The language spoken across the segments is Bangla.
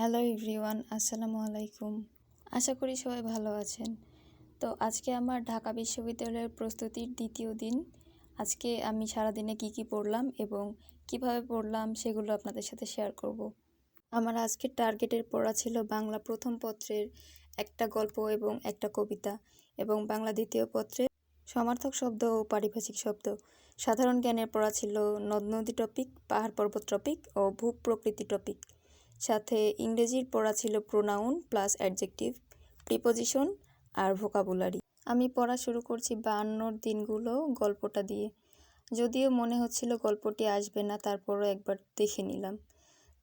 হ্যালো এভরিওয়ান, আসসালামু আলাইকুম। আশা করি সবাই ভালো আছেন। তো আজকে আমার ঢাকা বিশ্ববিদ্যালয়ের প্রস্তুতির দ্বিতীয় দিন। আজকে আমি সারাদিনে কি পড়লাম এবং কিভাবে পড়লাম সেগুলো আপনাদের সাথে শেয়ার করব। আমার আজকের টার্গেটের পড়া ছিল বাংলা প্রথম পত্রের একটা গল্প এবং একটা কবিতা, এবং বাংলা দ্বিতীয় পত্রের সমার্থক শব্দ ও পারিভাষিক শব্দ। সাধারণ জ্ঞানের পড়া ছিল নদ নদী টপিক, পাহাড় পর্বত টপিক ও ভূপ্রকৃতি টপিক। সাথে ইংরেজির পড়া ছিল প্রোনাউন প্লাস অ্যাডজেক্টিভ, প্রিপোজিশন আর ভোকাবুলারি। আমি পড়া শুরু করছি 52 দিনগুলো গল্পটা দিয়ে। যদিও মনে হচ্ছিল গল্পটি আসবে না, তারপরও একবার দেখে নিলাম।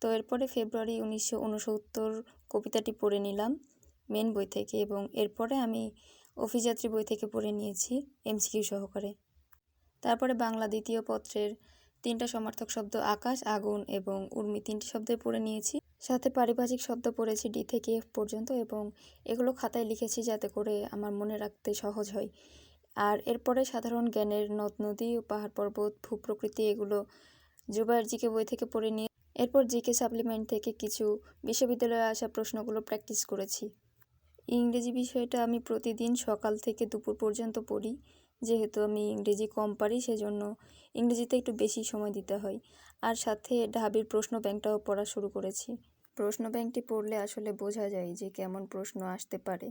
তো এরপরে ফেব্রুয়ারি 1969 কবিতাটি পড়ে নিলাম মেন বই থেকে, এবং এরপরে আমি অভিযাত্রী বই থেকে পড়ে নিয়েছি এমসিকিউ সহকারে। তারপরে বাংলা দ্বিতীয় পত্রের 3টা সমার্থক শব্দ আকাশ, আগুন এবং উর্মি 3টি শব্দে পড়ে নিয়েছি। সাথে পারিভাষিক শব্দ পড়েছি ডি থেকে এফ পর্যন্ত, এবং এগুলো খাতায় লিখেছি যাতে করে আমার মনে রাখতে সহজ হয়। আর এরপরে সাধারণ জ্ঞানের নদ নদী ও পাহাড় পর্বত ভূপ্রকৃতি এগুলো জুবায়ের জিকে বই থেকে পড়ে নিয়ে এরপর জিকে সাপ্লিমেন্ট থেকে কিছু বিশ্ববিদ্যালয়ে আসা প্রশ্নগুলো প্র্যাকটিস করেছি। ইংরেজি বিষয়টা আমি প্রতিদিন সকাল থেকে দুপুর পর্যন্ত পড়ি। যেহেতু আমি ইংরেজি কম পারি, সেজন্য ইংরেজিতে একটু বেশি সময় দিতে হয়। আর সাথে ঢাবির প্রশ্ন ব্যাংকটাও পড়া শুরু করেছি। প্রশ্ন ব্যাংকটি পড়লে আসলে বোঝা যায় যে কেমন প্রশ্ন আসতে পারে।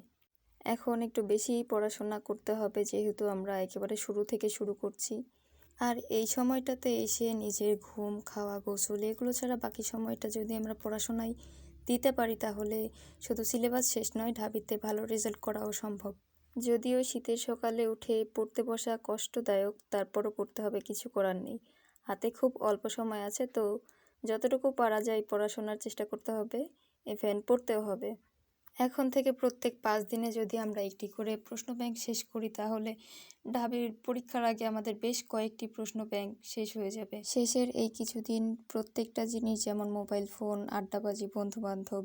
এখন একটু বেশি পড়াশোনা করতে হবে, যেহেতু আমরা একেবারে শুরু থেকে শুরু করছি। আর এই সময়টাতে এসে নিজের ঘুম, খাওয়া, গোসল এগুলো ছাড়া বাকি সময়টা যদি আমরা পড়াশোনায় দিতে পারি, তাহলে শুধু সিলেবাস শেষ নয়, ঢাবিতে ভালো রেজাল্ট করাও সম্ভব। যদিও শীতের সকালে উঠে পড়তে বসা কষ্টদায়ক, তারপরও পড়তে হবে, কিছু করার নেই। হাতে খুব অল্প সময় আছে, তো যতটুকু পারা যায় পড়াশোনার চেষ্টা করতে হবে, ইভেন পড়তেও হবে। এখন থেকে প্রত্যেক 5 দিনে যদি আমরা একটি করে প্রশ্ন ব্যাংক শেষ করি, তাহলে ঢাবির পরীক্ষার আগে আমাদের বেশ কয়েকটি প্রশ্ন ব্যাংক শেষ হয়ে যাবে। শেষের এই কিছুদিন প্রত্যেকটা জিনিস, যেমন মোবাইল ফোন, আড্ডাবাজি, বন্ধুবান্ধব,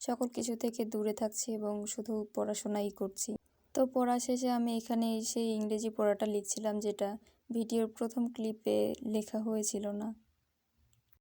সকল কিছু থেকে দূরে থাকছি এবং শুধু পড়াশোনাই করছি। তো পড়া শেষে আমি এখানে এসে ইংরেজি পড়াটা লিখছিলাম, যেটা ভিডিওর প্রথম ক্লিপে লেখা হয়েছিল না।